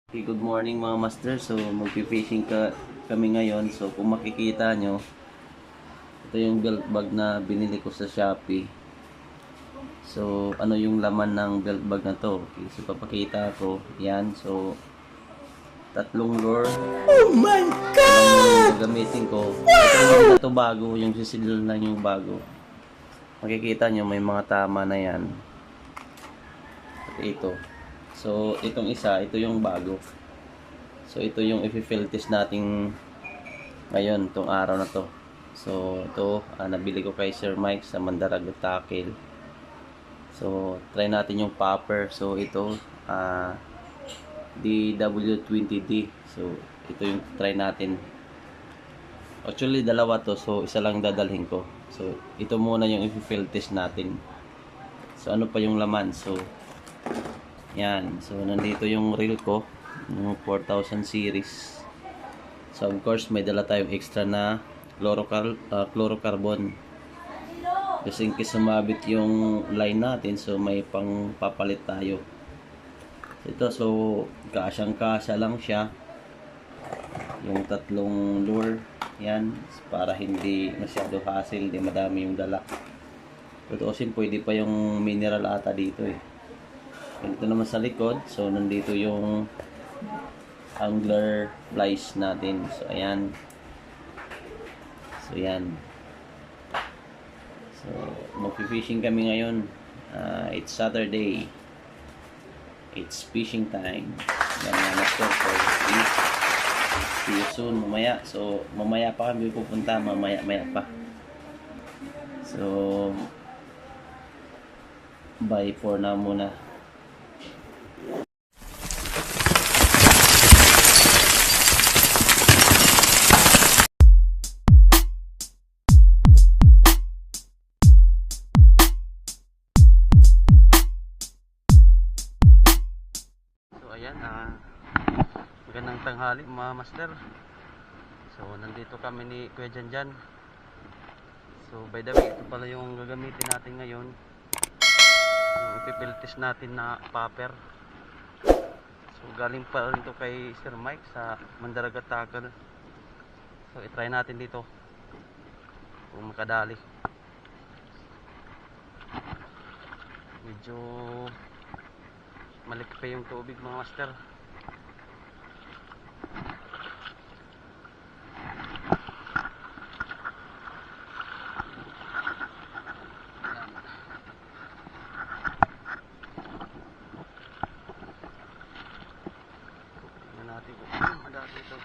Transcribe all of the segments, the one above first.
Okay, good morning mga master. So magpi-fishing kami ngayon. So kung makikita nyo, ito yung belt bag na binili ko sa Shopee. So ano yung laman ng belt bag na to? Okay, so papakita ko. Yan. So tatlong lure. Oh my God! Yung gagamitin ko. Ito hindi na to bago. Yung sisilil lang yung bago. Makikita nyo may mga tama na yan. At ito. So itong isa, ito yung bago. So ito yung i-fill test natin ngayon, itong araw na to. So ito, nabili ko kay Sir Mike sa Mandaragat Tackle. So try natin yung popper. So ito, DW20D. So ito yung try natin. Actually dalawa to, so isa lang dadalhin ko. So ito muna yung i-fill test natin. So ano pa yung laman? So yan, so nandito yung reel ko, yung 4000 series. So of course may dala tayong extra na fluorocarbon. Just in case sumabit yung line natin, so may pang papalit tayo. Ito, so kasyang-kasya lang siya. Yung tatlong lure, yan, para hindi masyado hassle, hindi madami yung dala. Tutuusin, pwede pa yung mineral ata dito eh. Ito naman sa likod, so nandito yung angler flies natin. So ayan. So yan. So magfi-fishing kami ngayon. It's Saturday. It's fishing time. Yan nga master ko. See you soon mamaya. So mamaya pa kami pupunta, mamaya pa. So bye for now muna. Ayan, magandang tanghali mga master. So nandito kami ni Kuya Janjan. So by the way, ito pala yung gagamitin natin ngayon, yung ipipiltis natin na popper. So galing pa rin ito kay Sir Mike sa Mandaragat Tackle. So itry natin dito kung makadali. Medyo malik pa yung tubig mga master. Tingnan natin kung madali ito.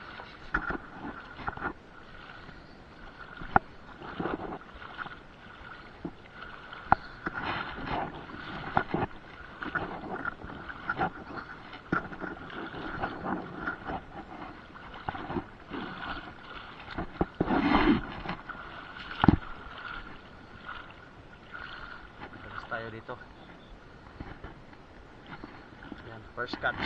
Tayo dito. Yan, first catch.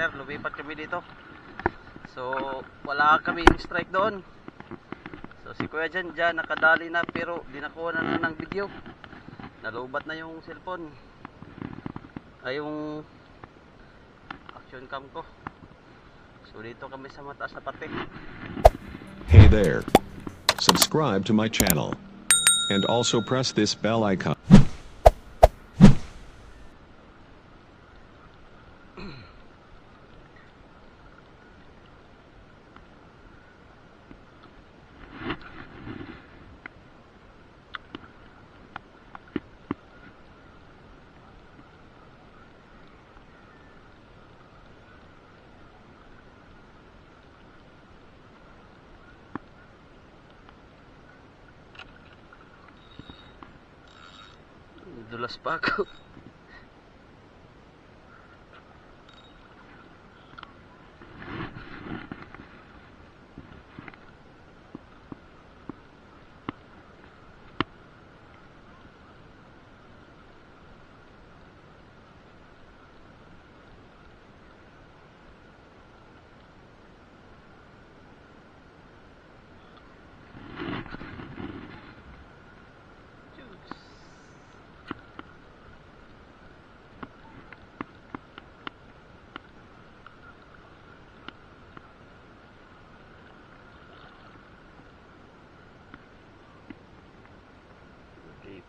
Lumipat kami dito. So wala kami strike doon. So Si Kuya Jan dyan nakadali na pero di nakuha na ng video. Nalubat na yung cellphone. Ay yung action cam ko. So dito kami sa mataas na parte. Hey there. Subscribe to my channel. And also press this bell icon. Dulas pa ako.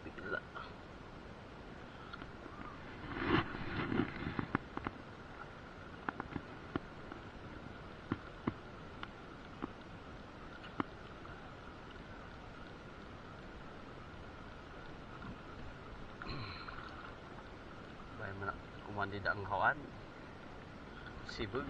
Bigla. Bay mana kumandi da ang hawan. Sibug.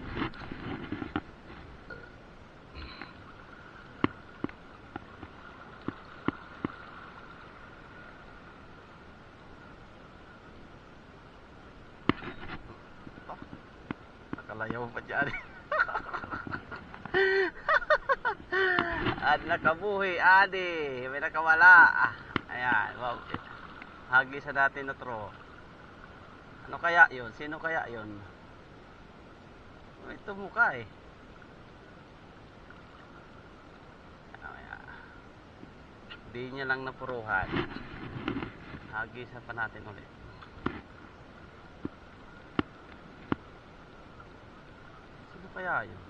Nakalayaw pa dyan. At nakabuhi, adi. May nakawala. Ayan, wow. Hagisa natin na tro. Ano kaya yun? Sino kaya yun? Ito mukha eh. Ayan. Di niya lang napuruhan. Hagisa pa natin ulit. Sino kaya yun?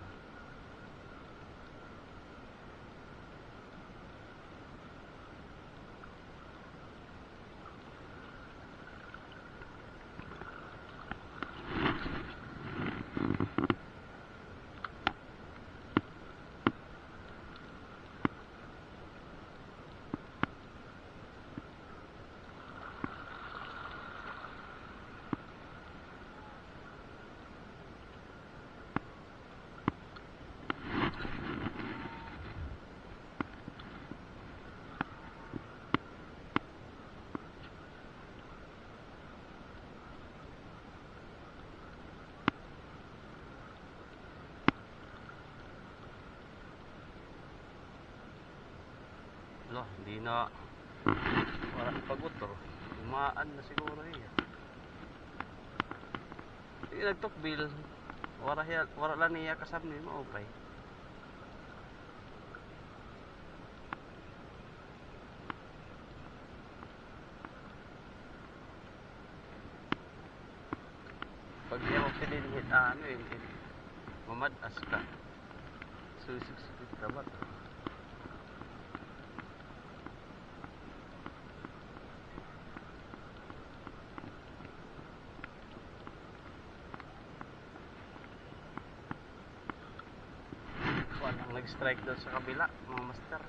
Hindi na wala pagutro. Umaan na siguro iya. Hindi nagtukbil. Wala lang niya kasabni mo okay. Pag di ako pilinhit ano yun, mamadas ka. Susuk-sukit ka ba to? Nag-strike doon sa kabila mga master.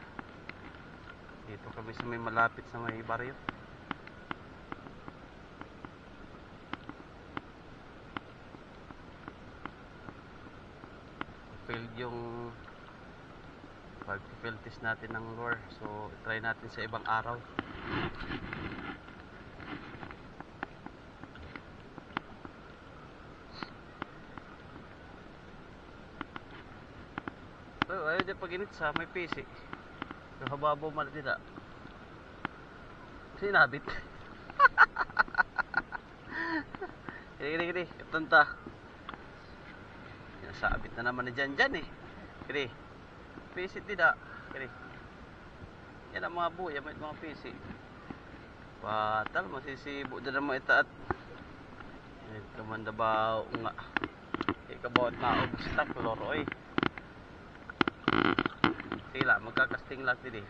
Dito kami sa may malapit sa may baryo. Failed yung pag-field test natin ng lure, so try natin sa ibang araw. Ayaw dyan pag-init sa may PC. Kahababaw man din na. Sinabit. Kini. Tanta. Sabit na naman na dyan eh. Kini. PC din na. Kini. Yan ang mga buya, may mga pisi. Patal, masisibo na naman itaat. Kamandabaw nga. Ikabawat na ubos tak, loroy. Sila, magkakasting lang din eh.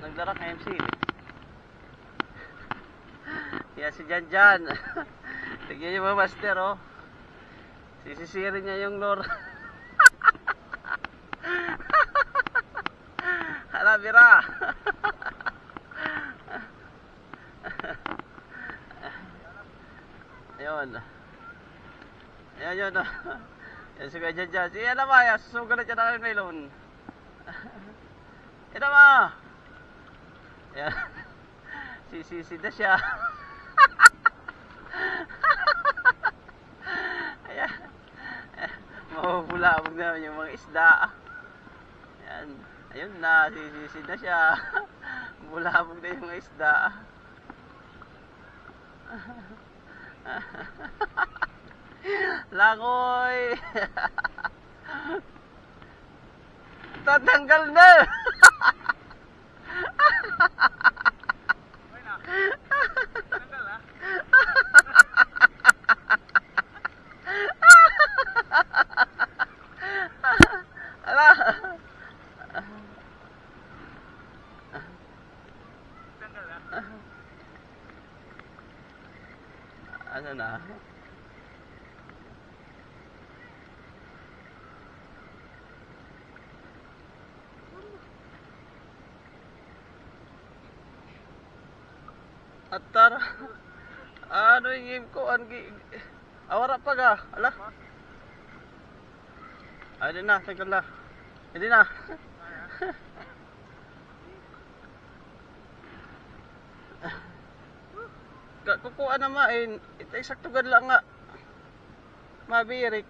Nagdarak na MC. Yan si Janjan. Tignan niyo mga master oh. Sisisirin niya yung lore. Hala, bira. Ayun. Ayun yun. Yan si Janjan. Sige na ba? Susugalit niya na kayo ngayon. Yan na ba? Yan. Sisisi na siya. Ayan. Mabubulabog na yung mga isda. Ayan. Ayun na, sisisi na siya. Bulabog na yung mga isda. Langoy! Tatanggal na! Ano na? Atar. Ano yung game ko? Awara pa ga? Ala? Ay, hindi na. Teka na. Hindi na. Kukuha na main. Ito eksakto gad lang nga. Mabirik.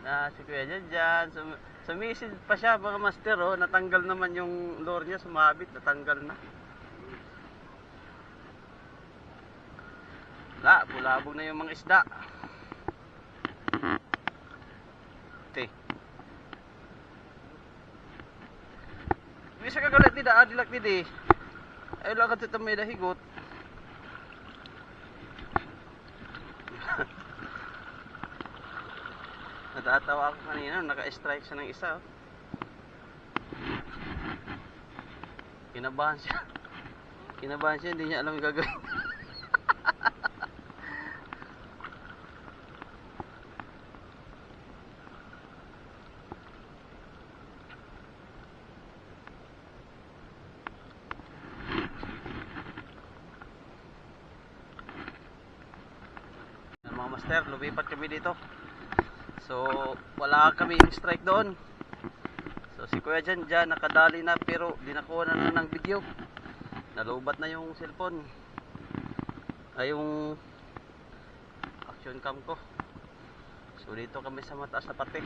Na si Kuya Janjan, sumisid pa siya mga master oh, natanggal naman yung lure niya, sumabit, natanggal na. Bulabog na yung mga isda. Te. Bisa kagalit ni da adilak ni di. Ay lang ka may dahigot. Natatawa ako kanina, naka-strike siya ng isa. Oh. Kinabahan siya. Kinabahan siya, hindi niya alam yung gagawin. Mga master, lumipat kami dito. So, wala kami yung strike doon. So, si Kuya Janjan nakadali na pero di nakuha na ng video. Nalubat na yung cellphone. Ay, yung action cam ko. So, dito kami sa mataas na parte.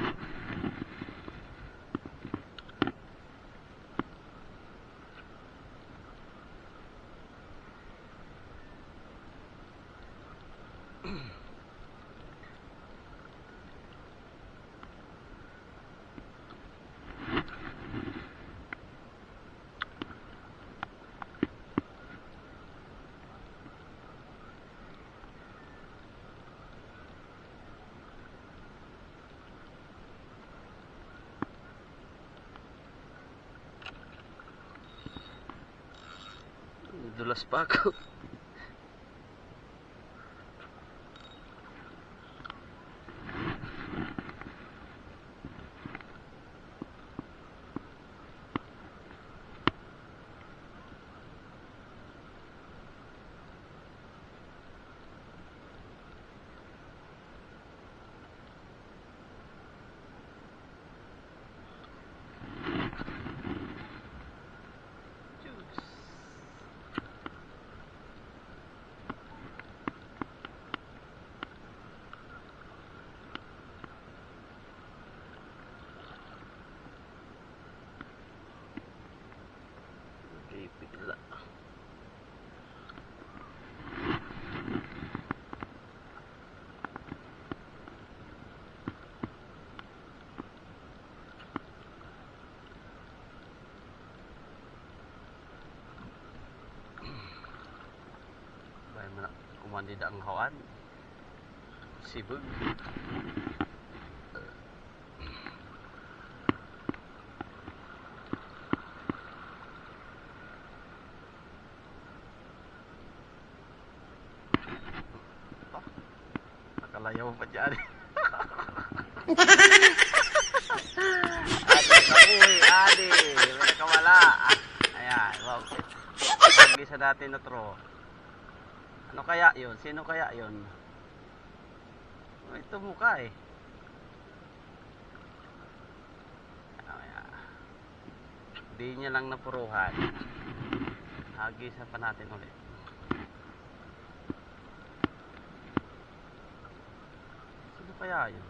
Dulas pa ako. man di ang hawan. Sibug. Nakalayaw pa dyan. Adi kabuhi, adi. May nakawala. Ayan, wow. Lagi sa dati na tro. Ano kaya yun? Sino kaya yun? Oh, ito mukha eh. Ayan. Hindi niya lang napuruhan. Hagisan pa natin ulit. Sino kaya yun?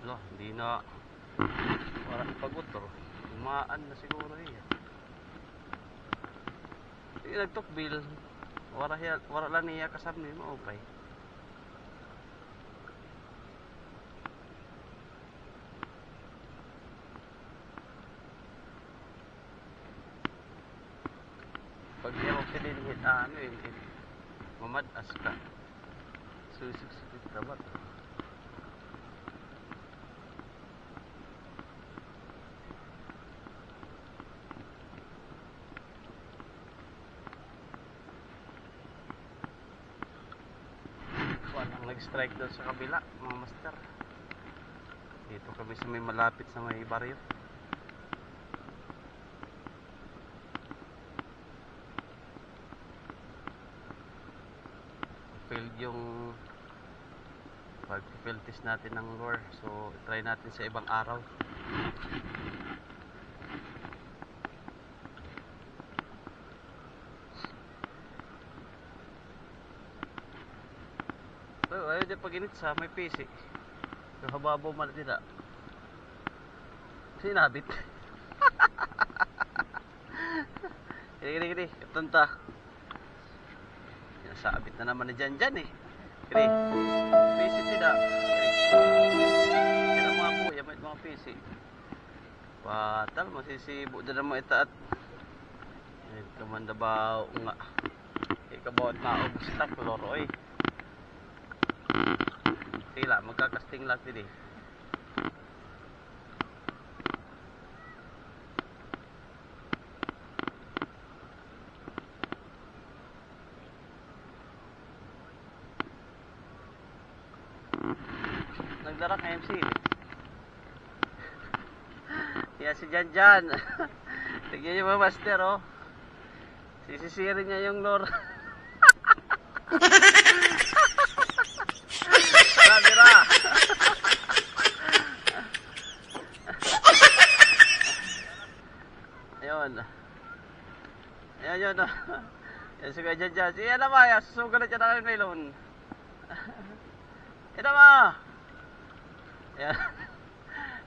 Wala, hindi na wala pagod to. Umaan na siguro iya. Hindi nagtukbil. Wala lang niya kasam ni mo okay. Pag di ako pinilihit, ano yun, mamadas ka. Susik-sikit ka ba? Walang nag-strike doon sa kabila, mga master. Dito kami sa may malapit sa may baryo. Failed yung pag-field test natin ng lure, so try natin sa ibang araw. So ayaw dyan pag-init sa may PC. So hababaw man din na sinabit. Kiri tanta. Sabit na naman na dyan eh. Kiri PC tidak. Yan ang mga kuya, may mga PC. Patal, masisibo na naman itaat. Kamandabaw nga. Ikabawat na obstak, loroy. Tila, magkakasting lang din eh. Nagdarak ng MC. Yan si Janjan. Tignan niyo mga master oh. Sisisirin niya yung lore. Bira. Ayun. Ayun yun. Yan si Janjan. Siya naman. Susugalit siya na may loan. Ito mo. Ayan.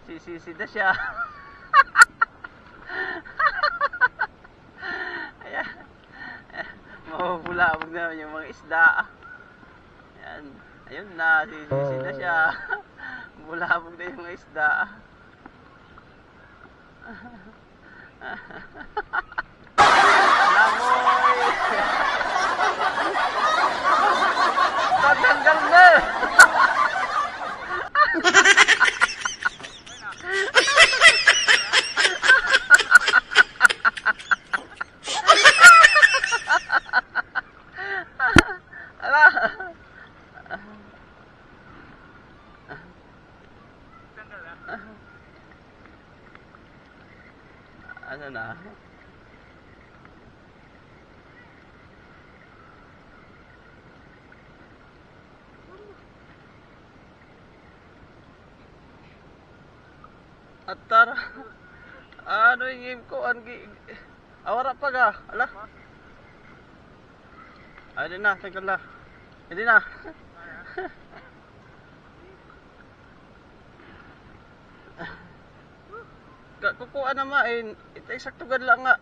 Sisida siya. Ayan. Mabubulabog naman yung mga isda. Ayan. Ayun na. Sisida siya. Bulabog na yung mga isda. Lamoy. Tatanggal na. Ano na? Ara. Ano yung game ko? Awara pa ga. Ala. Ay, di na. Tagkal na. Hindi na. Kukuha na main. Ito eksaktugan lang nga.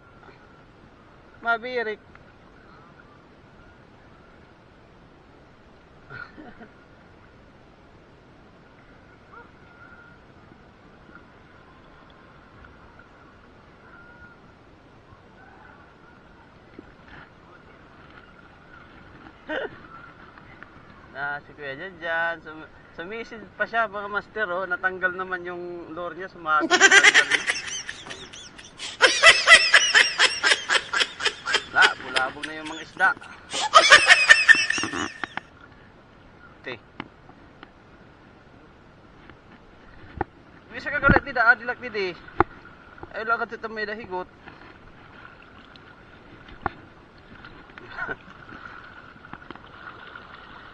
Mabirik. Na si Kuya dyan. Sumisid pa siya mga master, oh. Natanggal naman yung lure niya. Sumagot. Bulabog na yung mga isda. Te. Bisa kagalit nila, adilak nila. Ay lang ka may dahigot.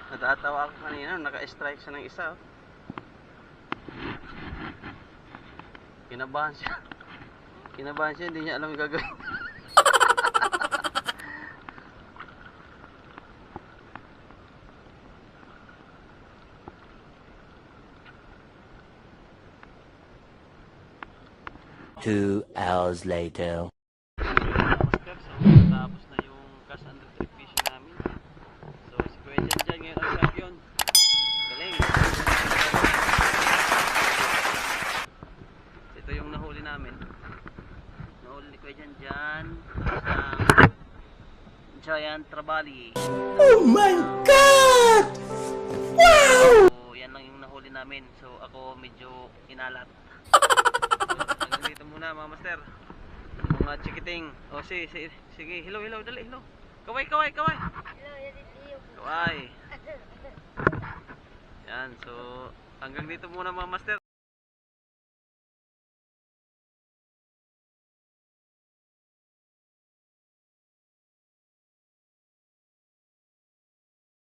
Natatawa ako kanina, naka-strike siya ng isa. Oh. Kinabahan siya. Kinabahan siya, hindi niya alam yung gagawin. Two hours later. Tapos na yung cast and retrieve fishing namin. So si Kuya Jan ngayon ang champion. Galing. Ito yung nahuli namin. Nahuli ni Kuya Jan ng giant trevally. Oh my God! Wow! So yan lang yung nahuli namin. So ako medyo inalat. Hanggang dito muna mga master. Mga chikiting. O sige, hello, dali, hello. Kaway. Kaway. Yan, so hanggang dito muna mga master.